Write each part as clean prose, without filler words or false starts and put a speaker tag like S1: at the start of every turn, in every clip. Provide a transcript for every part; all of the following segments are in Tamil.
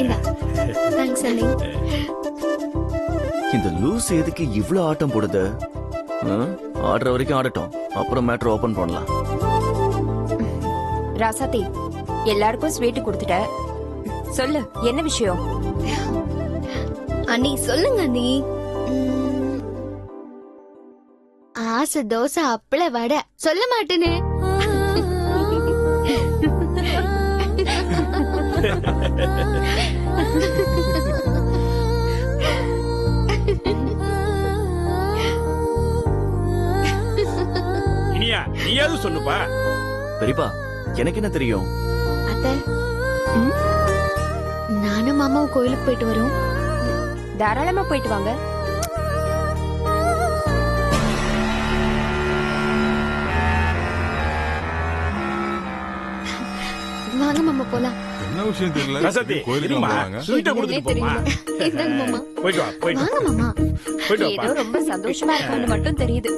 S1: இந்தா. தேங்க்ஸ் அண்ணி.
S2: இந்த லூஸ் எதுக்கு இவ்ளோ ஆட்டம் போடுது? ஆடுற வரைக்கும் ஆடட்டும், அப்புறம் மேட்டர் ஓபன் பண்ணலாம்.
S3: ராசாத்தி, எல்லாருக்கும் ஸ்வீட் கொடுத்துட்ட, சொல்லு என்ன விஷயம்?
S1: அண்ணி சொல்லுங்க அண்ணி. ஆசை தோசை அப்பள வடை சொல்ல மாட்டேனே.
S4: இனியா நீயாவது சொல்லுப்பா.
S2: பெரியப்பா, எனக்கு என்ன தெரியும்?
S1: அத்தை, நானும் மாமாவும் கோயிலுக்கு போயிட்டு வரோம்.
S3: தாராளமா போயிட்டு வாங்க.
S1: வாங்க மாமா போலாம்.
S5: என்ன விஷயம் தெரியல.
S4: ரசதி,
S5: கோயிலுக்கு
S4: இருமா,
S5: வாங்க.
S4: ஸ்வீட்டை கொடுத்துட்டு போமா.
S1: இந்தாங்க மாமா.
S4: போயிட்டு வா, போயிட்டு வா.
S1: வாங்க மாமா.
S4: போயிட்டு
S3: ஏதோ
S4: வாப்பா.
S3: ரொம்ப சந்தோஷமா இருக்கான்னு மட்டும் தெரியுது.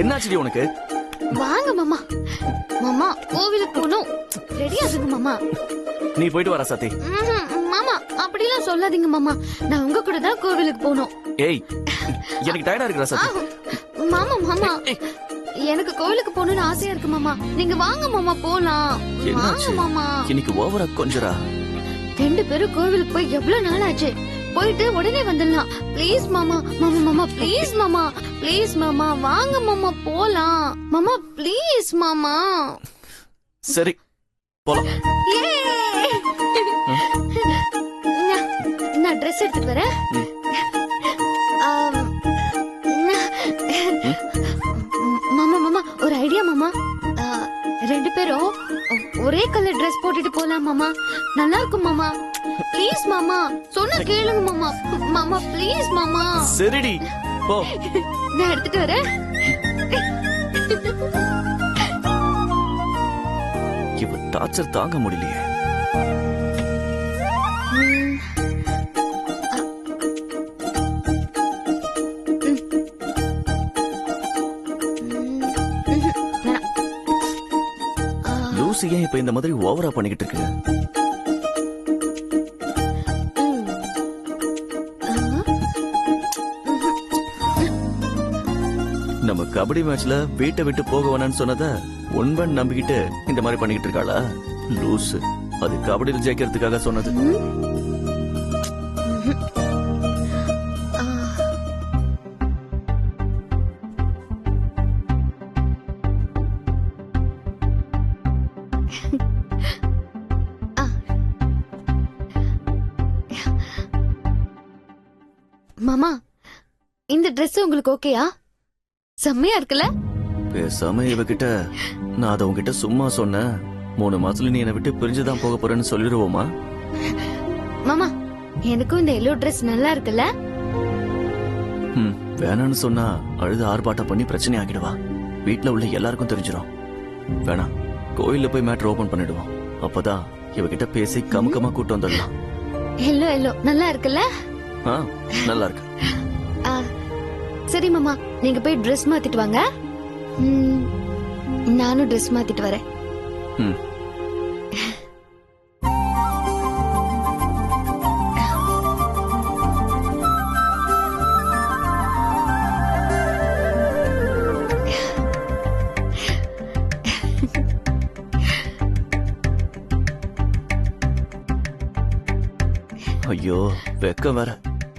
S2: என்னாச்சுடி உனக்கு?
S1: வாங்க மாமா. மாமா கோவிலுக்கு போகணும். ரெடி ஆகுங்க மாமா.
S2: நீ போயிட்டு வர சத்தி.
S1: மாமா அப்படிலாம் சொல்லாதீங்க மாமா. நான் உங்க கூட தான் கோவிலுக்கு போகணும்.
S2: ஏய், எனக்கு டயர்டா இருக்கு சத்தி.
S1: மாமா மாமா எனக்கு கோவிலுக்கு போகணும்னு ஆசையா இருக்கு மாமா. நீங்க வாங்க மாமா போலாம். வாங்க
S2: என்னாச்சு?
S1: மாமா.
S2: இன்னைக்கு ஓவரா கொஞ்சரா.
S1: ரெண்டு பேரும் கோவிலுக்கு போய் எவ்வளவு நாள் ஆச்சு. போயிட்டு உடனே வந்துடலாம். ப்ளீஸ் மாமா. மாமா மாமா ப்ளீஸ் மாமா. ப்ளீஸ் மாமா வாங்க மாமா போலாம். மாமா ப்ளீஸ் மாமா.
S2: சரி போலாம்.
S1: நான் ட்ரெஸ் எடுத்துட்டு வரேன். மாமா மாமா ஒரு ஐடியா மாமா. ரெண்டு பேரும் ஒரே கலர் ட்ரெஸ் போட்டுட்டு போலாம் மாமா. நல்லா இருக்கும் மாமா. ப்ளீஸ் மாமா சொன்னா கேளுங்க மாமா. மாமா ப்ளீஸ் மாமா.
S2: சரிடி போ.
S1: நான் எடுத்துட்டு வரேன்.
S2: இவ டார்ச்சர் தாங்க முடியலையே. லூசி ஏன் இப்ப இந்த மாதிரி ஓவரா பண்ணிக்கிட்டு இருக்கு? நம்ம கபடி மேட்ச்ல வீட்டை விட்டு போக வேணாம்னு சொன்னத உண்பன் நம்பிக்கிட்டு இந்த மாதிரி பண்ணிக்கிட்டு இருக்காளா? லூசு. அது கபடியில் ஜெயிக்கிறதுக்காக சொன்னது.
S1: மாமா இந்த Dress உங்களுக்கு ஓகேயா? செம்மையா இருக்குல்ல?
S2: பேசாம இவகிட்ட நான் அதை உங்ககிட்ட சும்மா சொன்னேன். 3 மாசத்துல நீ என்னை விட்டு பிரிஞ்சுதான் போக போறேன்னு சொல்லிடுவோமா?
S1: மாமா எனக்கும் இந்த எல்லோ Dress நல்லா இருக்குல்ல?
S2: வேணான்னு சொன்னா அழுது ஆர்ப்பாட்டம் பண்ணி பிரச்சனை ஆகிடுவா. வீட்டுல உள்ள எல்லாருக்கும் தெரிஞ்சிடும். வேணாம், கோயில்ல போய் மேட்டர் ஓபன் பண்ணிடுவோம். அப்பதான் இவகிட்ட பேசி கமுக்கமா கூட்டு வந்துடலாம்.
S1: எல்லோ எல்லோ நல்லா இருக்குல்ல?
S2: நல்லா இருக்கு.
S1: சரி மாமா, நீங்க போய் Dress மாத்திட்டு வாங்க. நானும் Dress மாத்திட்டு வரேன்.
S2: ஐயோ வெக்கம் வேற.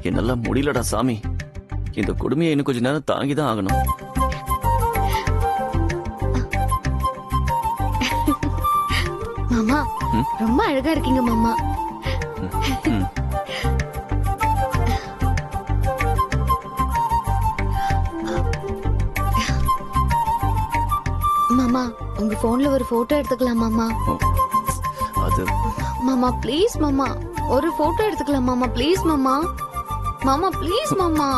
S2: என்னெல்லாம் முடியலடா சாமி. இந்த கொடுமையை இன்னும் கொஞ்ச நேரம் தாங்கிதான் ஆகணும்.
S1: மாமா ரொம்ப அழகா இருக்கீங்க மாமா. மாமா உங்க போன்ல ஒரு போட்டோ எடுத்துக்கலாம் மாமா.
S2: அது
S1: மாமா ப்ளீஸ் மாமா ஒரு போட்டோ எடுத்துக்கலாம் மாமா. ப்ளீஸ் மாமா. மாமா ப்ளீஸ் மாமா.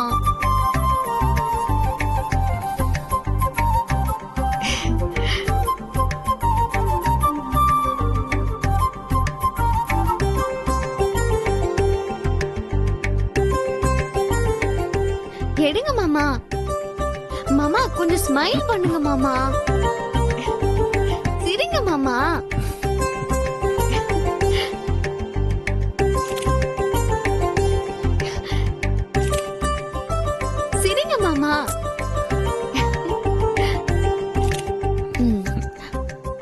S1: எடுங்க மாமா. மாமா கொஞ்சம் ஸ்மைல் பண்ணுங்க மாமா. சிரிங்க மாமா. சிரிங்க மாமா.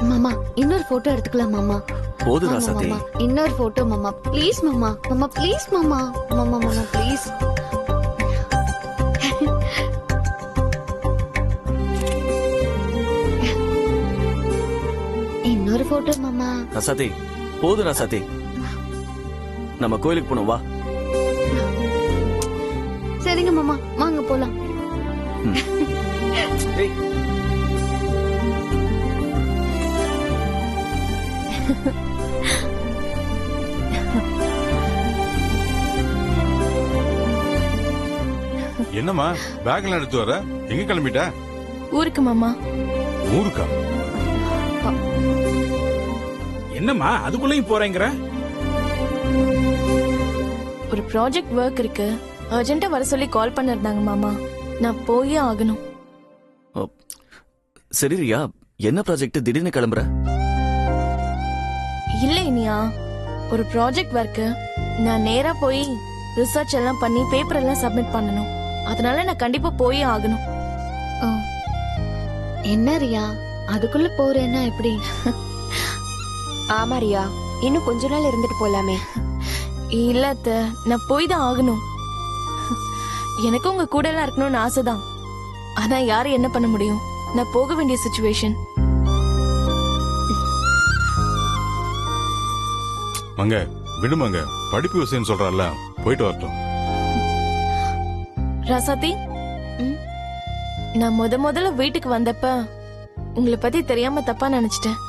S1: மாமா இன்னொரு போட்டோ எடுத்துக்கலாம் மாமா.
S2: போது
S1: ஆமா,
S2: ராசாத்தி.
S1: மாமா. இன்னொரு போட்டோ மாமா ப்ளீஸ் மாமா. மாமா ப்ளீஸ் மாமா. மாமா மாமா ப்ளீஸ். இன்னொரு போட்டோ மாமா.
S2: ராசாத்தி போது ராசாத்தி. நம்ம கோயிலுக்கு போனோம் வா.
S1: சரிங்க மாமா வாங்க போலாம்.
S2: ஏய்,
S5: என்னம்மா பேக்ல எடுத்து வர? எங்க கிளம்பிட்ட?
S3: ஊருக்கு மாமா.
S5: ஊருக்கா?
S4: என்னம்மா அதுக்குள்ளயும் போறேங்கிற?
S6: ஒரு ப்ராஜெக்ட் ஒர்க் இருக்கு, அர்ஜென்ட்டா வர சொல்லி கால் பண்ணிருந்தாங்க மாமா. நான் போயே ஆகணும்.
S2: சரி ரியா, என்ன ப்ராஜெக்ட் திடீர்னு கிளம்புற?
S6: இல்ல இனியா, ஒரு ப்ராஜெக்ட் ஒர்க் நான் நேரா போய் ரிசர்ச் எல்லாம் பண்ணி பேப்பர் எல்லாம் சப்மிட் பண்ணணும். அதனால நான் கண்டிப்பா போயே ஆகணும்.
S1: ஓ, என்ன ரியா அதுக்குள்ள போறேன்னா எப்படி?
S3: ஆமா ரியா, இன்னும் கொஞ்ச நாள் இருந்துட்டு போலாமே.
S6: இல்ல அத்தை, நான் போய் தான் ஆகணும். எனக்கு உங்க கூட எல்லாம் இருக்கணும்னு ஆசைதான். ஆனா யாரு என்ன பண்ண முடியும்? நான் போக வேண்டிய சிச்சுவேஷன்.
S5: மங்க விடுமங்க, படிப்பு விஷயம் சொல்றல, போயிட்டு வரட்டும்.
S6: ராசாத்தி, நான் முதல்ல வீட்டுக்கு வந்தப்ப உங்களை பத்தி தெரியாம தப்பா நினைச்சிட்டேன்.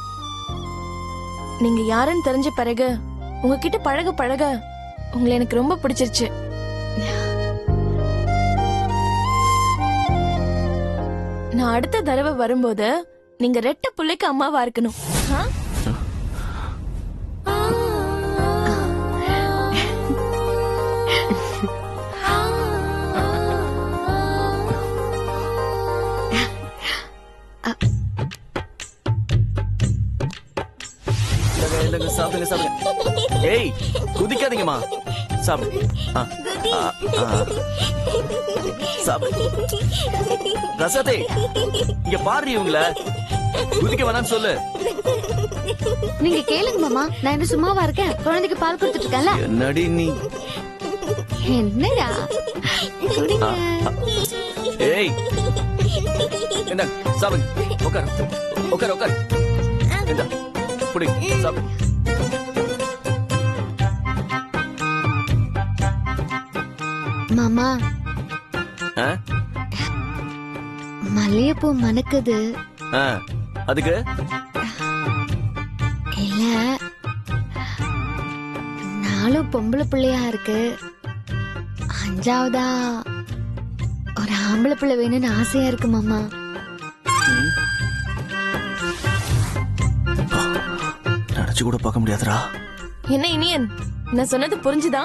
S6: நீங்க யாருன்னு தெரிஞ்ச பிறகு உங்ககிட்ட பழக பழக உங்களை எனக்கு ரொம்ப பிடிச்சிருச்சு. நான் அடுத்த தடவை வரும்போது நீங்க ரெட்ட புள்ளைக்கு அம்மாவா இருக்கணும். ஆ?
S2: இல்லங்க, சாப்பிடுங்க சாப்பிடுங்க. ஏய் குதிக்காதீங்கம்மா, சாப்பிடு. சாப்பிடு. ரசாத்தே இங்க பாரு, இவங்கள குதிக்க வேணாம்னு சொல்லு.
S1: நீங்க கேளுங்க மாமா, நான் என்ன சும்மாவா இருக்கேன்? குழந்தைக்கு பால் கொடுத்துட்டு இருக்கேன்ல.
S2: என்னடி நீ?
S1: என்னடா குடிங்க.
S2: ஏய் என்ன சாப்பிடு. உட்கார் உட்கார் உட்கார். இந்த புடி சாப்பிடு.
S1: மாமா
S2: ஆ?
S1: மல்லிகைப்பூ மணக்குது.
S2: ஆ, அதுக்கு
S1: இல்ல, நாளும் பொம்பளை பிள்ளையா இருக்கு, அஞ்சாவதா ஒரு ஆம்பளை பிள்ளை வேணும்னு ஆசையா இருக்கு மாமா.
S2: நினைச்சு கூட பார்க்க முடியாதுடா.
S6: என்ன இனியன், நான் சொன்னது புரிஞ்சுதா?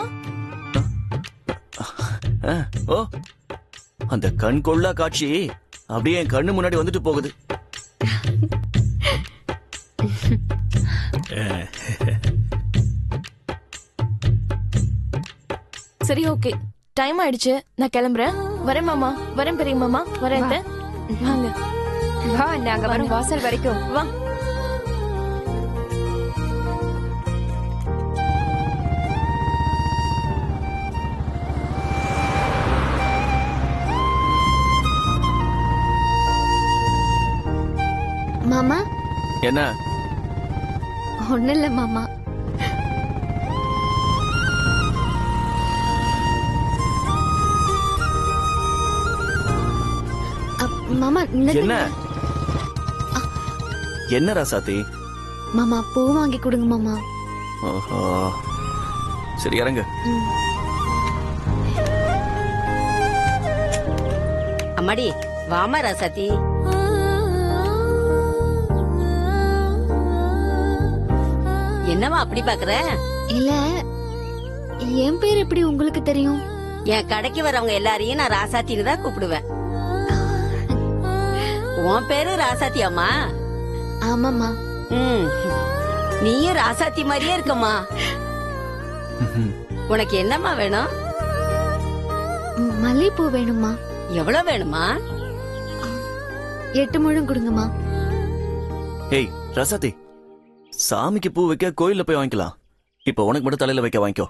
S2: ஓ, அந்த கண் கொள்ளா காட்சி அப்படியே என் கண்ணு முன்னாடி வந்துட்டு போகுது.
S6: சரி, ஓகே, டைம் ஆயிடுச்சு, நான் கிளம்புறேன். வரேன் மாமா, வரேன் பெரிய மாமா, வரேன் அத்தை. வாங்க
S3: வா, நாங்க வரோம் வாசல் வரைக்கும்.
S6: வா.
S1: மாமா
S2: என்ன?
S1: ஒண்ணு இல்ல மாமா. மாமா
S2: என்ன என்ன ராசாத்தி?
S1: மாமா பூ வாங்கி கொடுங்க மாமா.
S2: ஓஹோ, சரி இறங்க.
S7: அம்மாடி வாமா ராசாத்தி. என்னவா அப்படி பாக்குற?
S1: இல்ல, என் பேர் எப்படி உங்களுக்கு தெரியும்?
S7: என் கடைக்கு வரவங்க எல்லாரையும் நான் ராசாத்தின்னு தான் கூப்பிடுவேன். உன் பேரு ராசாத்தி அம்மா?
S1: ஆமாமா.
S7: ம். நீயும் ராசாத்தி மாதிரியே இருக்கம்மா. உனக்கு என்னம்மா வேணும்?
S1: மல்லிகைப்பூ வேணுமா?
S7: எவ்வளவு வேணுமா?
S1: 8 முழம் கொடுங்கம்மா.
S2: ஏய் ரசாத்தி, சாமிக்கு பூ வைக்க கோயில்ல போய் வாங்கிக்கலாம். இப்ப உனக்கு மட்டும் தலையில வைக்க வாங்கிக்கோ.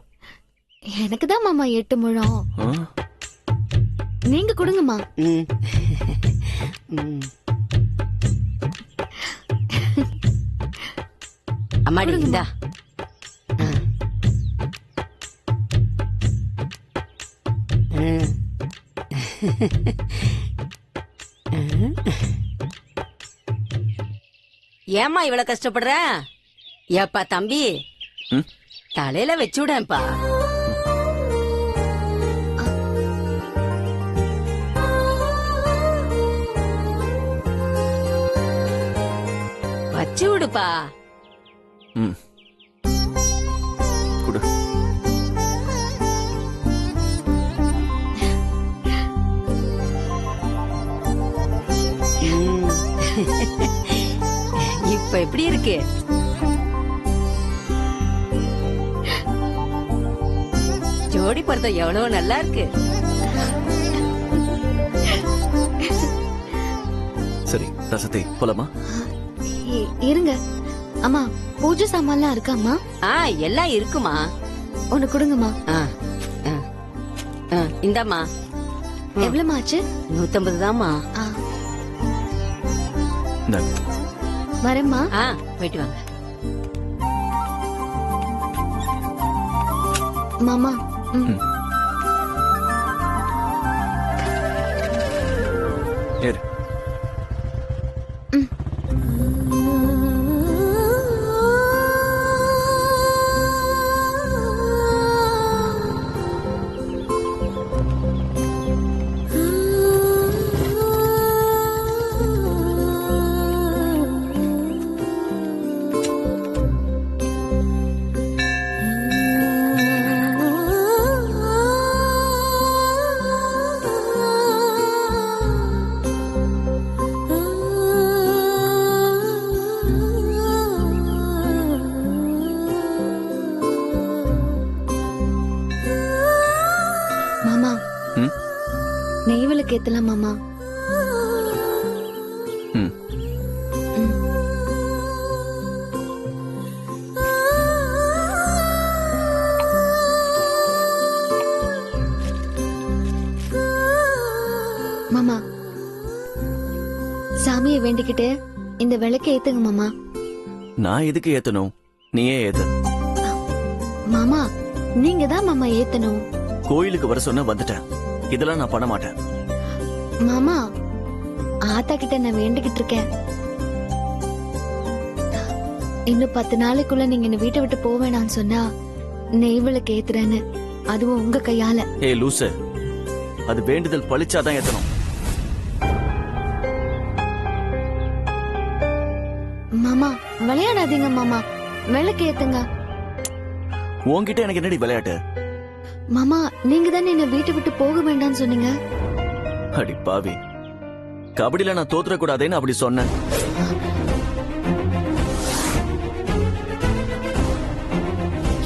S1: எனக்கு தான் மாமா 8 முழம்.
S2: ஆ?
S1: நீங்க கொடுங்கம்மா.
S7: ம். ம். அம்மாடி இந்தா. ம். ஏம்மா இவ்வளவு கஷ்டப்படுற? ஏப்பா தம்பி,
S2: ம்?
S7: தலையில வச்சு விடேன்ப்பா. வச்சு விடுப்பா.
S2: ம். குடு.
S7: ம். இப்ப எப்படி இருக்கு? ஜோடி பொருத்தம் எவ்வளவு நல்லா இருக்கு.
S2: சரி ரசத்தி, போலாமா?
S1: இருங்க அம்மா, பூஜை சாமான்லாம் இருக்காம்மா?
S7: எல்லாம் இருக்குமா.
S1: ஒண்ணு கொடுங்கம்மா.
S7: இந்தாம்மா.
S1: எவ்வளவு ஆச்சு?
S7: 150 தாம்மா.
S2: இந்தாங்க.
S1: வரேம்மா.
S7: போயிட்டு வாங்க.
S1: மாமா.
S2: ஏறு.
S1: மாமா,
S2: ம்?
S1: நெய் விளக்கு ஏத்தலாம் மாமா.
S2: ம்.
S1: மாமா, சாமியை வேண்டிக்கிட்டு இந்த விளக்கை ஏத்துங்க மாமா.
S2: நான் எதுக்கு ஏத்தணும்? நீயே ஏத்து.
S1: மாமா, நீங்க தான் மாமா ஏத்தணும்.
S2: கோயிலுக்கு வர சொன்ன வந்துட்டேன். இதெல்லாம் நான் பண்ண மாட்டேன்.
S1: மாமா, ஆத்தா கிட்ட நான் வேண்டிக்கிட்டு இருக்கேன். இன்னும் 10 நாளைக்குள்ள நீங்க இந்த வீட்டை விட்டு போவேணான்னு சொன்னா நெய் விளக்கு ஏத்துறேன்னு, அதுவும் உங்க கையால.
S2: ஏய் லூசு, அது வேண்டுதல் பழிச்சாதான் ஏத்தணும்.
S1: மாமா விளையாடாதீங்க மாமா, விளக்கு ஏத்துங்க.
S2: உன்கிட்ட எனக்கு என்னடி விளையாட்டு?
S1: மாமா, நீங்க தானே என்ன வீட்டை விட்டு போக வேண்டாம்னு சொன்னீங்க.
S2: அடி பாவி, கபடியில நான் தோத்துற கூடாதேன்னு அப்படி சொன்னேன்.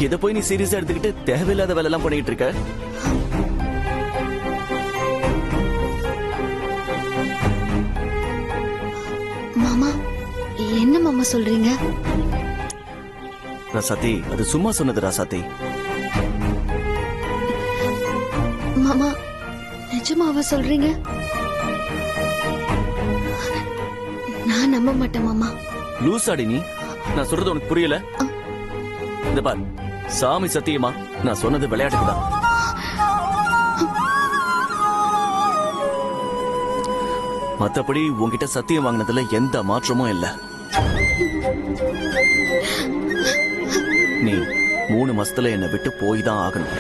S2: இத போய் நீ சீரியஸா எடுத்துக்கிட்டு தேவையில்லாத வேலை எல்லாம் பண்ணிட்டு இருக்க.
S1: மாமா, என்ன மாமா சொல்றீங்க?
S2: ராசாத்தி, அது சும்மா சொன்னது ராசாத்தி.
S1: மாமா, நிஜமாவா சொல்றீங்க? நான் நம்ப மாட்டேன் மாமா.
S2: லூசாடி நீ, நான் சொல்றது உனக்கு புரியல? இந்த பார், சாமி சத்தியமா நான் சொன்னது விளையாட்டுக்குதான். மத்தபடி உன்கிட்ட சத்தியம் வாங்கினதுல எந்த மாற்றமும் இல்ல. நீ 3 மாசத்துல என்னை விட்டு போய் தான் ஆகணும்.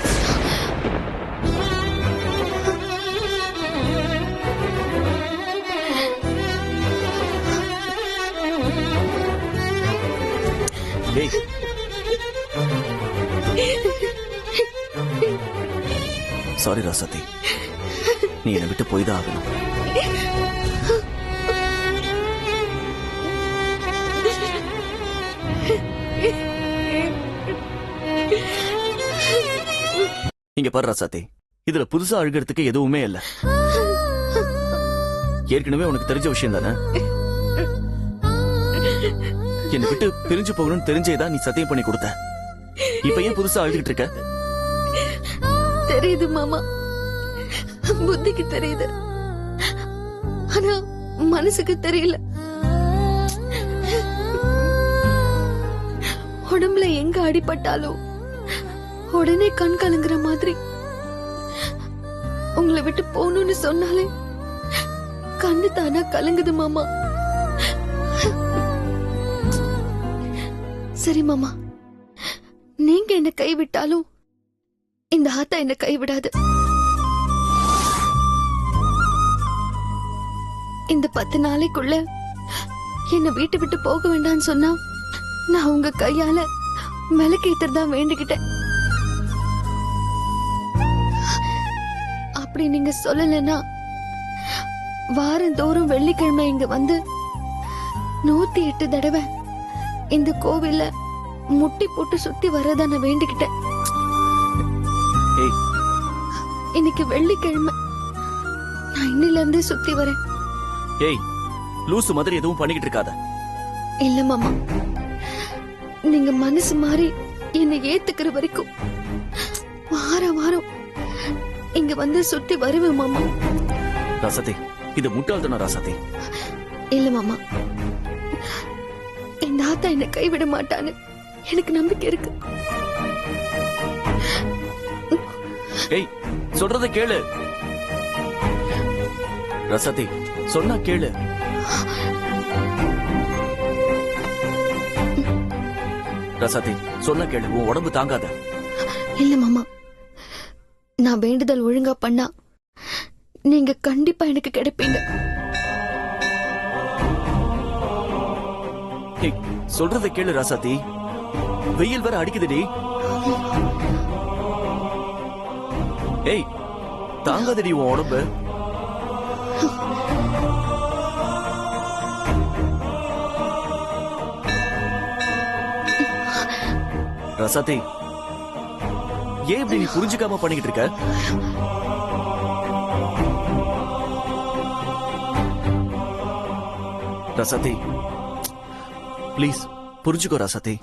S2: சாரி ராசாத்தி, நீ என்னை விட்டு போய் தான் ஆகணும். இங்க பாரு ராசாத்தி, இதுல புதுசா அழுகிறதுக்கு எதுவுமே இல்ல. ஏற்கனவே உனக்கு தெரிஞ்ச விஷயம் தானே. என்னை விட்டு பிரிஞ்சு போகணும்னு தெரிஞ்சேதான் நீ சத்தியம் பண்ணி கொடுத்த. இப்ப ஏன் புதுசா அழுதுகிட்டு இருக்க?
S1: தெரியுது மாமா, புத்திக்கு தெரியுது, ஆனா மனசுக்கு தெரியல. உடம்புல எங்க அடிபட்டாலும் உடனே கண் கலங்குற மாதிரி உங்களை விட்டு போகணும்னு சொன்னாலே கண்ணு தானா கலங்குது மாமா. சரி மாமா, நீங்க என்ன கைவிட்டாலும் இந்த ஆத்தா என்ன கைவிடாது. இந்த 10 நாளைக்குள்ள என்ன வீட்டை விட்டு போக வேண்டாம்னு சொன்னா நான் உங்க கையால விளக்கேற்றதா வேண்டிக்கிட்டேன். அப்படி நீங்க சொல்லலன்னா வாரந்தோறும் வெள்ளிக்கிழமை இங்க வந்து 108 தடவை இந்த கோவில்ல முட்டி போட்டு சுத்தி வரதா நான் வேண்டிக்கிட்டேன்.
S2: ஏய்,
S1: இன்னைக்கு வெள்ளிக்கிழமை, நான் இன்னில இருந்தே சுத்தி வரேன்.
S2: ஏய், லூசு மாதிரி எதுவும் பண்ணிக்கிட்டு இருக்காத.
S1: இல்ல மாமா, நீங்க மனசு மாறி என்னை ஏத்துக்கிற வரைக்கும் வாரம் வாரம் இங்க வந்து சுத்தி வருவேன் மாமா.
S2: ராசாத்தி, இது முட்டாள்தானா ராசாத்தி?
S1: இல்ல மாமா, இந்த ஆத்தா என்ன கைவிட மாட்டான்னு எனக்கு நம்பிக்கை இருக்கு.
S2: ஏய், சொல்றத கேளு ராசாத்தி, சொன்னா கேளு. ராசாத்தி, சொன்னா கேளு, உன் உடம்பு தாங்காத.
S1: இல்ல மாமா, நான் வேண்டுதல் ஒழுங்கா பண்ணா நீங்க கண்டிப்பா எனக்கு கிடைப்பீங்க.
S2: ஏய், சொல்றத கேளு ராசாத்தி, வெயில் வேற அடிக்குதுடி. ஏய், தாங்காதடி உன் உடம்பு. ரசாத்தி, ஏன் இப்படி நீ புரிஞ்சுக்காம பண்ணிக்கிட்டு இருக்க? ரசாத்தி, ப்ளீஸ் புரிஞ்சுக்கோ ரசாத்தி.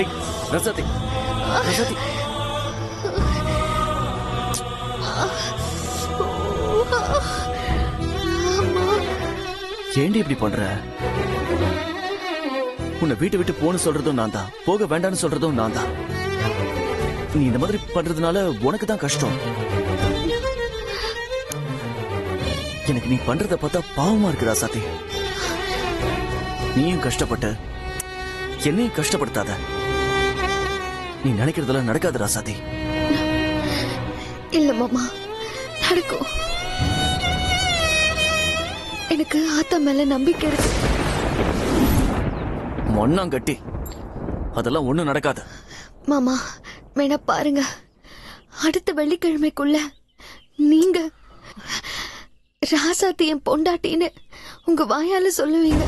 S2: ஏய், ரசாத்தி, ரசாத்தி. ஏண்டி இப்படி பண்ற? உன்னை வீட்டை விட்டு போன்னு சொல்றதும் நான் தான், போக வேண்டாம்னு சொல்றதும் நான் தான். நீ இந்த மாதிரி பண்றதுனால உனக்கு தான் கஷ்டம். எனக்கு நீ பண்றத பார்த்தா பாவமா இருக்கு ராசாத்தி. நீயும் கஷ்டப்பட்டு என்னையும் கஷ்டப்படுத்தாத. நீ நினைக்கிறதெல்லாம் நடக்காது ராசாத்தி.
S1: இல்ல மாமா, நடக்கும். எனக்கு ஆத்தா மேல நம்பிக்கை இருக்கு.
S2: மொண்ணாங்கட்டி அதெல்லாம் ஒண்ணும் நடக்காது.
S1: மாமா வேணா பாருங்க, அடுத்த வெள்ளிக்கிழமைக்குள்ள நீங்க ராசாத்தி என் பொண்டாட்டின்னு உங்க வாயால சொல்லுவீங்க.